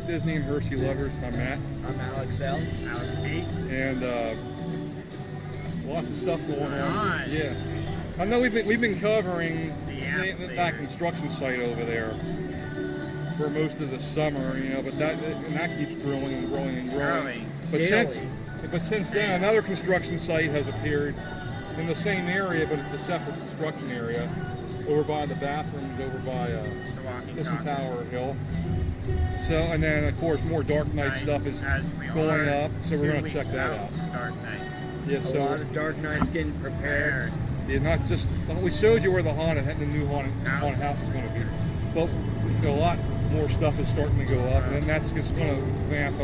at Disney and Hershey Lovers. I'm Matt. I'm Alex L. Alex B. And lots of stuff going on. Yeah. I know we've been covering that construction site over there for most of the summer, you know, but that keeps growing and growing and growing. But since then, another construction site has appeared in the same area, but it's a separate construction area, over by the bathrooms, over by Disney Tower Hill. So, and then of course more Dark Knight stuff is going up, so we're going to check that out. Dark Knights. Yeah, A lot of Dark Knights getting prepared. Yeah, not just, we showed you where the new haunted house is going to be, but a lot more stuff is starting to go up, and then that's just going to ramp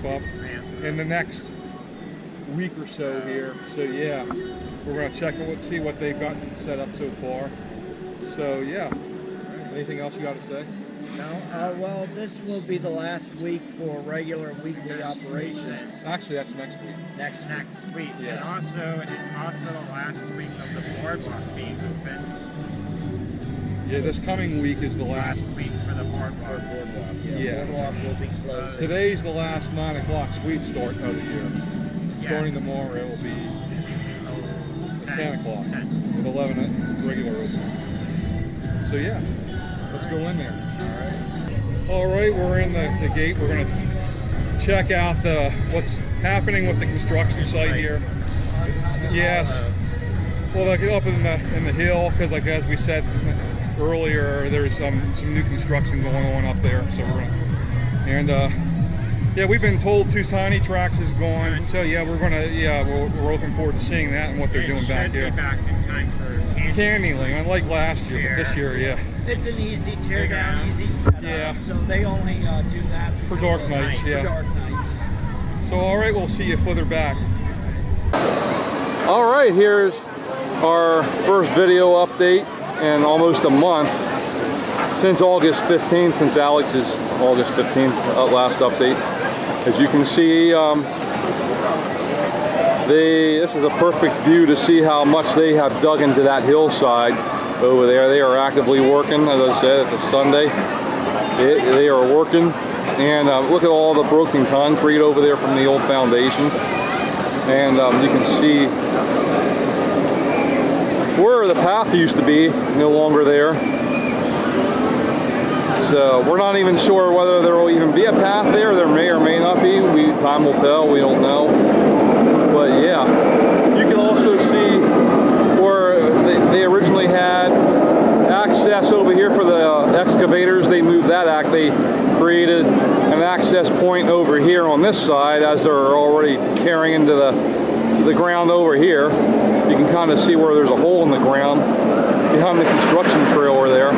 up in the next week or so here. So yeah, we're going to check and see what they've got set up so far. So yeah, anything else you got to say? No, well, this will be the last week for regular weekly operations. Actually, that's next week. Next week. Yeah. And also, it's also the last week of the boardwalk being open. Yeah, this coming week is the last week for the boardwalk. Yeah. Boardwalk will be closed. Today's the last 9 o'clock sweep start of the year. Yeah. Starting tomorrow, it will be 10 o'clock with 11 regular open. So yeah, let's go in there. All right, we're in the gate. We're going to check out what's happening with the construction site here. Yes, well, like up in the hill, because like as we said earlier, there's some new construction going on up there. So we're yeah, we've been told 2 tiny tracks is going. So yeah, we're looking forward to seeing that and what they're doing back here. Back in time for Candyling, unlike last year, but this year, yeah. It's an easy tear down, easy setup. Yeah. So they only do that for Dark Knights, yeah. For Dark Knights. So all right, we'll see you further back. All right, here's our first video update in almost a month since August 15th, since Alex's August 15th last update. As you can see, this is a perfect view to see how much they have dug into that hillside over there. They are actively working, as I said, it's a Sunday. They are working, and look at all the broken concrete over there from the old foundation. And you can see where the path used to be, no longer there. So we're not even sure whether there will even be a path there. There may or may not be. Time will tell. We don't know. But yeah, you can also see where they originally had access over here for the excavators. They moved that They created an access point over here on this side as they're already tearing into the ground over here. You can kind of see where there's a hole in the ground behind the construction trailer there.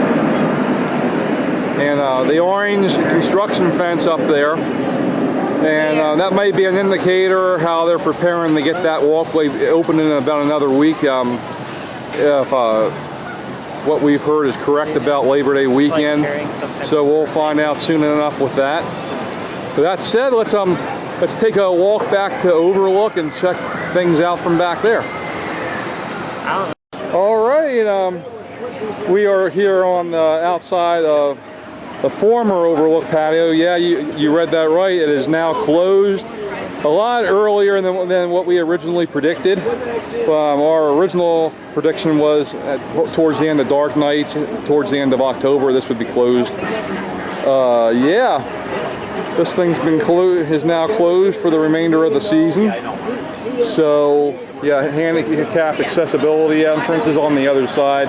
And the orange construction fence up there. And that might be an indicator how they're preparing to get that walkway open in about another week. If what we've heard is correct about Labor Day weekend, so we'll find out soon enough with that. With that said, let's take a walk back to Overlook and check things out from back there. All right, we are here on the outside of the former Overlook Patio. Yeah, you read that right. It is now closed a lot earlier than what we originally predicted. Our original prediction was towards the end of Dark Knights, towards the end of October, this would be closed. Yeah, this thing's is now closed for the remainder of the season. So yeah, handicapped accessibility entrance is on the other side,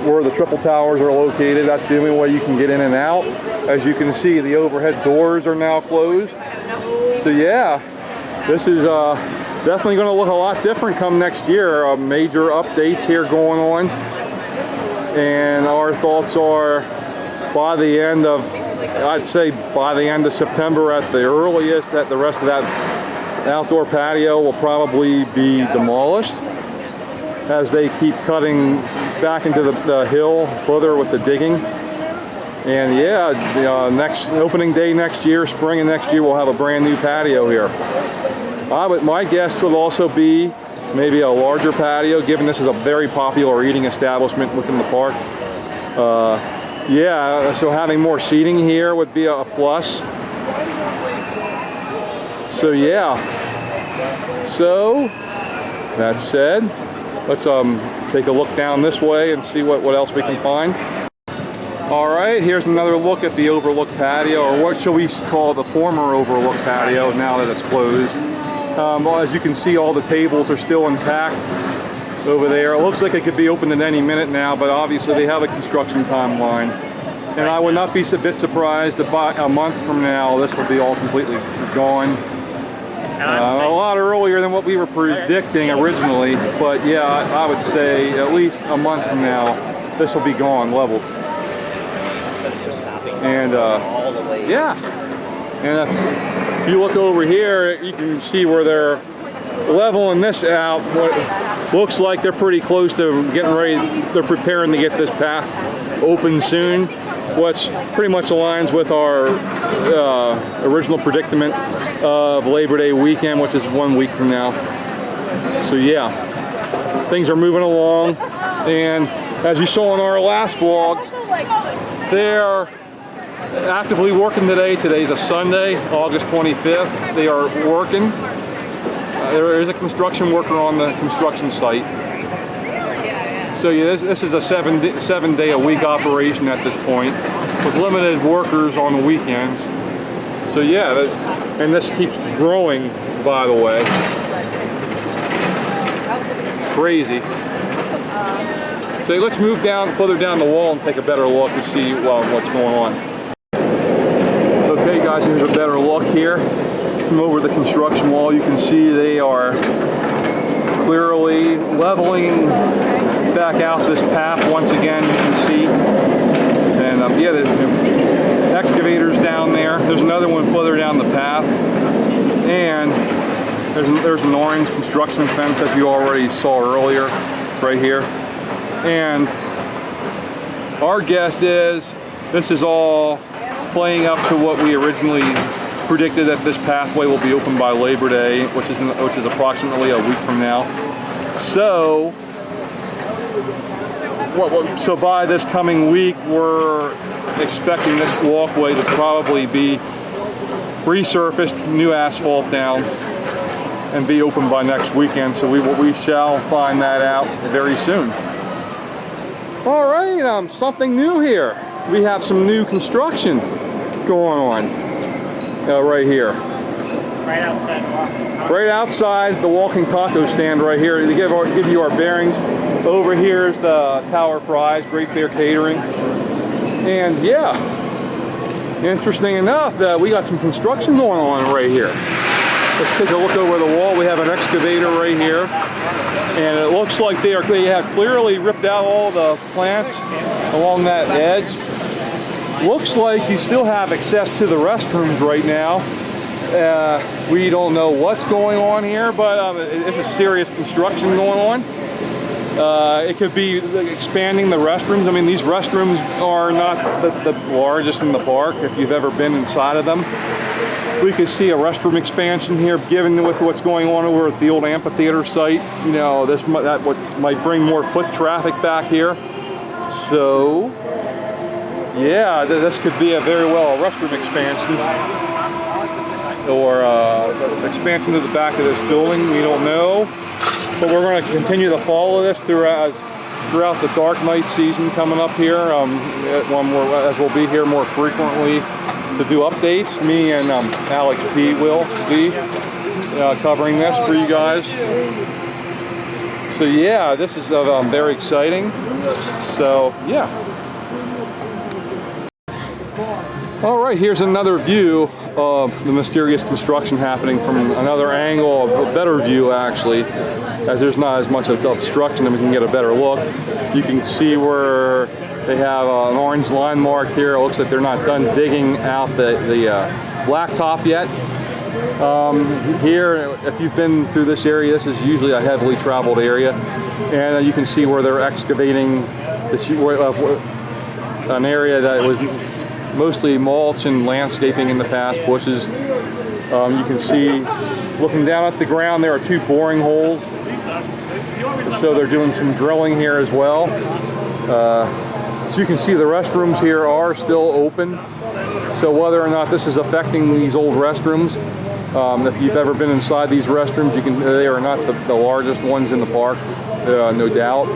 where the triple towers are located. That's the only way you can get in and out. As you can see, the overhead doors are now closed. So yeah, this is definitely going to look a lot different come next year. Major updates here going on. And our thoughts are by the end of, I'd say by the end of September at the earliest, that the rest of that outdoor patio will probably be demolished as they keep cutting back into the hill further with the digging. And yeah, next opening day next year, spring of next year, we'll have a brand new patio here. My guess would also be maybe a larger patio, given this is a very popular eating establishment within the park. yeah, so having more seating here would be a plus. So yeah, so that said, let's take a look down this way and see what else we can find. All right, here's another look at the Overlook Patio, or what shall we call the former Overlook Patio now that it's closed. Well, as you can see, all the tables are still intact over there. It looks like it could be opened at any minute now, but obviously they have a construction timeline. And I would not be a bit surprised if by a month from now this will be all completely gone. A lot earlier than what we were predicting originally, but yeah, I would say at least a month from now this will be gone, leveled. And yeah, and if you look over here, you can see where they're leveling this out. What looks like they're pretty close to getting ready. They're preparing to get this path open soon, which pretty much aligns with our original predicament of Labor Day weekend, which is 1 week from now. So yeah, things are moving along, and as you saw in our last vlog, they're actively working today. Today's a Sunday, August 25th. They are working. There is a construction worker on the construction site. So yeah, this is a seven day a week operation at this point, with limited workers on the weekends. So yeah, and this keeps growing, by the way. Crazy. So let's move down further down the wall and take a better look to see what's going on. Okay guys, here's a better look here from over the construction wall. You can see they are clearly leveling back out this path once again, you can see. And yeah, there's excavators down there. There's another one further down the path. And there's an orange construction fence that you already saw earlier, right here. And our guess is this is all playing up to what we originally predicted, that this pathway will be open by Labor Day, which is approximately a week from now. So by this coming week, we're expecting this walkway to probably be resurfaced, new asphalt down, and be open by next weekend. So we shall find that out very soon. All right, something new here. We have some new construction going on right here. Right outside. Right outside the walking taco stand right here. To give you our bearings, over here is the Tower Fries, Great Bear Catering. And yeah, interesting enough that we got some construction going on right here. Let's take a look over the wall. We have an excavator right here. And it looks like they have clearly ripped out all the plants along that edge. Looks like you still have access to the restrooms right now. We don't know what's going on here, but it's a serious construction going on. It could be expanding the restrooms. I mean, these restrooms are not the largest in the park, if you've ever been inside of them. We could see a restroom expansion here, given with what's going on over at the old amphitheater site. You know, that might bring more foot traffic back here. So, yeah, this could be a very well a restroom expansion, or expansion to the back of this building. We don't know, but we're going to continue to follow this throughout the dark night season coming up here. As we'll be here more frequently to do updates. Me and Alex P will be covering this for you guys. So yeah, this is very exciting. So yeah. All right, here's another view of the mysterious construction happening from another angle, a better view actually, as there's not as much of obstruction and we can get a better look. You can see where they have an orange line mark here. It looks like they're not done digging out the blacktop yet. Here, if you've been through this area, this is usually a heavily traveled area. And you can see where they're excavating this, an area that was mostly mulch and landscaping in the past, bushes. You can see, looking down at the ground, there are 2 boring holes. So they're doing some drilling here as well. So you can see the restrooms here are still open. So whether or not this is affecting these old restrooms, if you've ever been inside these restrooms, they are not the largest ones in the park, no doubt.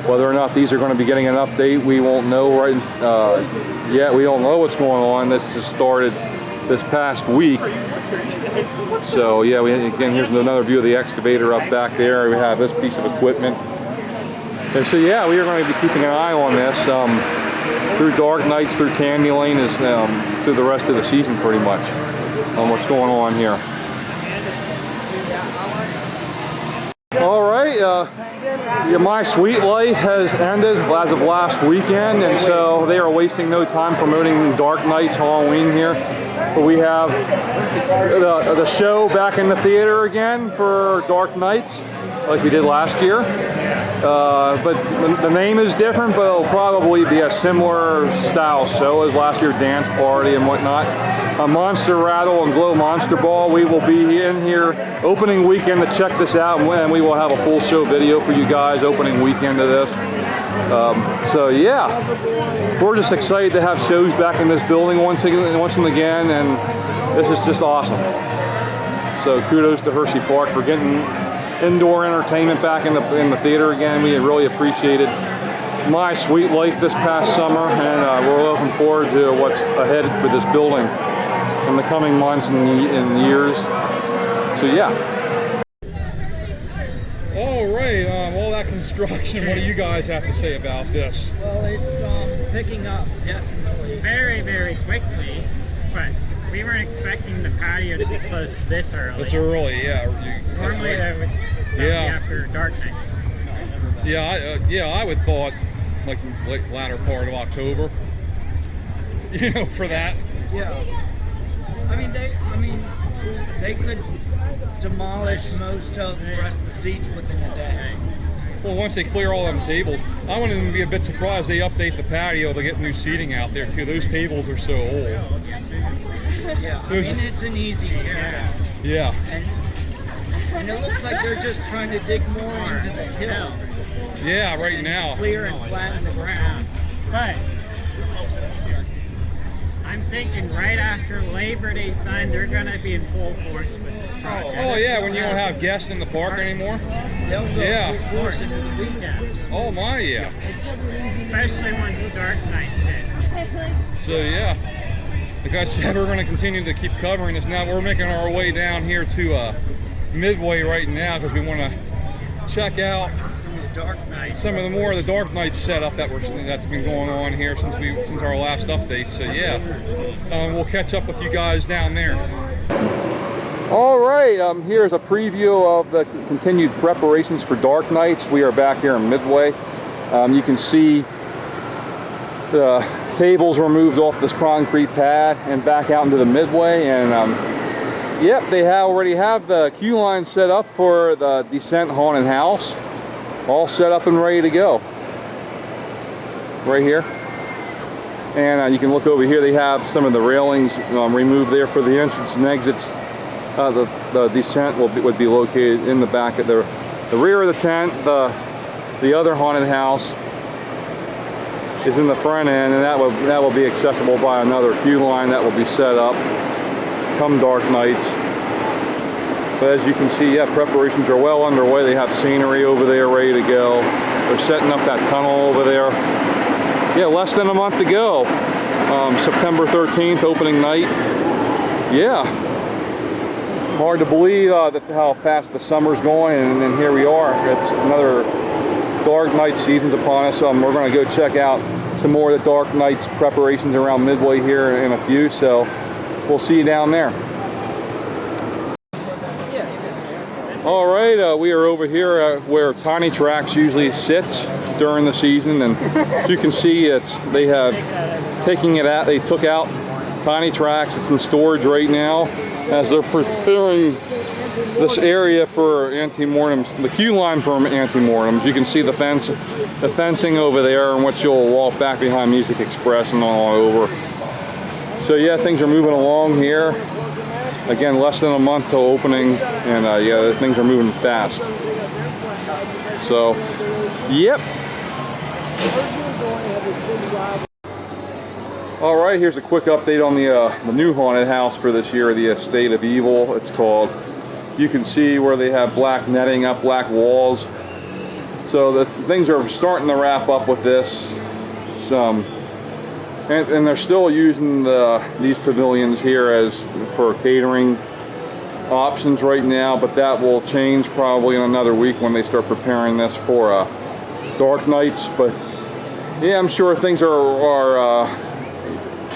Whether or not these are going to be getting an update, we won't know yet. We don't know what's going on. This just started this past week. So yeah, again, here's another view of the excavator up back there. We have this piece of equipment. And so yeah, we are going to be keeping an eye on this through dark nights, through Candy Lane, through the rest of the season pretty much, on what's going on here. All right, My Sweet Life has ended as of last weekend, and so they are wasting no time promoting Dark Nights Halloween here. But we have the show back in the theater again for Dark Nights, like we did last year. But the name is different, but it'll probably be a similar style show as last year's dance party and whatnot. A Monster Rattle and Glow Monster Ball. We will be in here opening weekend to check this out, and we will have a full show video for you guys opening weekend of this. So yeah, we're just excited to have shows back in this building once and again, and this is just awesome. So kudos to Hershey Park for getting indoor entertainment back in the theater again. We really appreciated My Sweet Life this past summer, and we're looking forward to what's ahead for this building in the coming months and years. So yeah. All right, all that construction, what do you guys have to say about this? Well, it's picking up, definitely. Very, very quickly, but we weren't expecting the patio to be closed this early. This early, yeah. Normally that would be after dark nights. Yeah, I would thought like latter part of October. You know, for that. Yeah. They could demolish most of the rest of the seats within a day. Well, once they clear all them tables, I wouldn't even be a bit surprised they update the patio to get new seating out there too. Those tables are so old. Yeah, it's an easy get. Yeah. And it looks like they're just trying to dig more into the hill. Yeah, right now. Clear and flatten the ground. But I'm thinking right after Labor Day's done, they're going to be in full force with this project. Oh yeah, when you don't have guests in the park anymore. They'll go full force into the weekends. Oh my, yeah. Especially once dark nights hit. So yeah, like I said, we're going to continue to keep covering this. Now we're making our way down here to Midway right now because we want to check out some of the more of the Dark Nights setup that's been going on here since our last update. So yeah, we'll catch up with you guys down there. All right, here's a preview of the continued preparations for Dark Nights. We are back here in Midway. You can see the tables were moved off this concrete pad and back out into the Midway, and yep, they already have the queue line set up for the Descent Haunted House. All set up and ready to go. Right here. And you can look over here, they have some of the railings removed there for the entrance and exits. The Descent would be located in the back of the rear of the tent. The other haunted house is in the front end, and that will be accessible by another queue line that will be set up come Dark Nights. But as you can see, yeah, preparations are well underway. They have scenery over there ready to go. They're setting up that tunnel over there. Yeah, less than a month to go. September 13th, opening night. Yeah. Hard to believe how fast the summer's going, and here we are. It's another Dark Night season's upon us. We're going to go check out some more of the Dark Nights preparations around Midway here in a few, so we'll see you down there. All right, we are over here where Tiny Tracks usually sits during the season, and as you can see, they took out Tiny Tracks. It's in storage right now as they're preparing this area for anti-mortems, the queue line for anti-mortems. You can see the fencing over there, and what you'll walk back behind Music Express and all over. So yeah, things are moving along here. Again, less than a month till opening, and yeah, things are moving fast. So, yep, All right, here's a quick update on the new haunted house for this year, the Estate of Evil, it's called. You can see where they have black netting up, black walls. So the things are starting to wrap up with this. And they're still using these pavilions here as for catering options right now, but that will change probably in another week when they start preparing this for dark nights. But yeah, I'm sure things are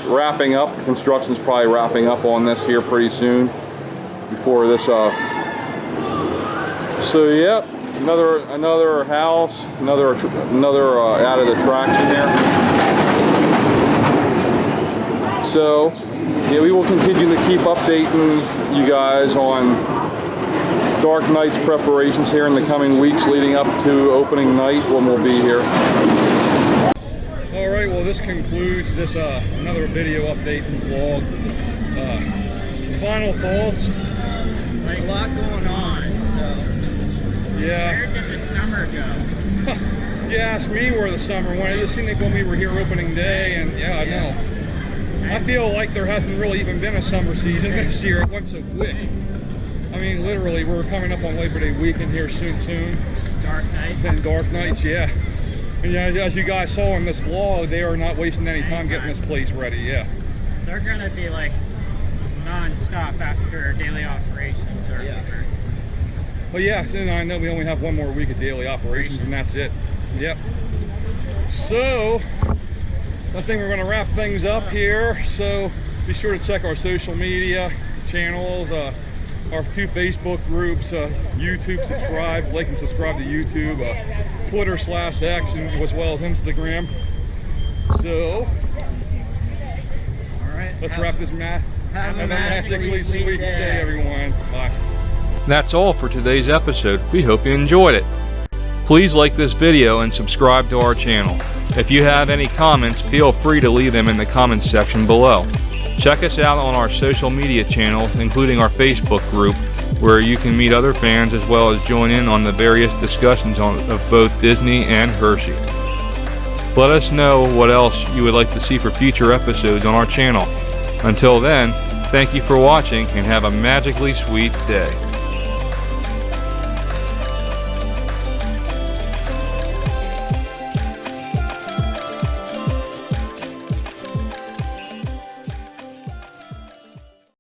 wrapping up. Construction's probably wrapping up on this here pretty soon before this. So yep, another house, another added attraction there. So yeah, we will continue to keep updating you guys on Dark Nights preparations here in the coming weeks leading up to opening night when we'll be here. All right, well this concludes this another video update and vlog. Final thoughts? Like a lot going on. So. Yeah. Where did the summer go? You asked me where the summer went. It just seemed like when we were here opening day, and yeah, I know. I feel like there hasn't really even been a summer season this year. It went so quick. I mean, literally, we're coming up on Labor Day weekend here soon. Dark nights. And dark nights, yeah. And yeah, as you guys saw in this vlog, they are not wasting any time getting this place ready, yeah. They're gonna be like non-stop after daily operations are over. Well, yeah, and I know we only have one more week of daily operations, and that's it. Yep. So, I think we're going to wrap things up here. So, be sure to check our social media channels, our 2 Facebook groups, YouTube, like and subscribe to YouTube, Twitter /X, as well as Instagram. So, All right. let's wrap this Have a magically sweet day, everyone. Bye. That's all for today's episode. We hope you enjoyed it. Please like this video and subscribe to our channel. If you have any comments, feel free to leave them in the comments section below. Check us out on our social media channels, including our Facebook group, where you can meet other fans as well as join in on the various discussions of both Disney and Hershey. Let us know what else you would like to see for future episodes on our channel. Until then, thank you for watching and have a magically sweet day.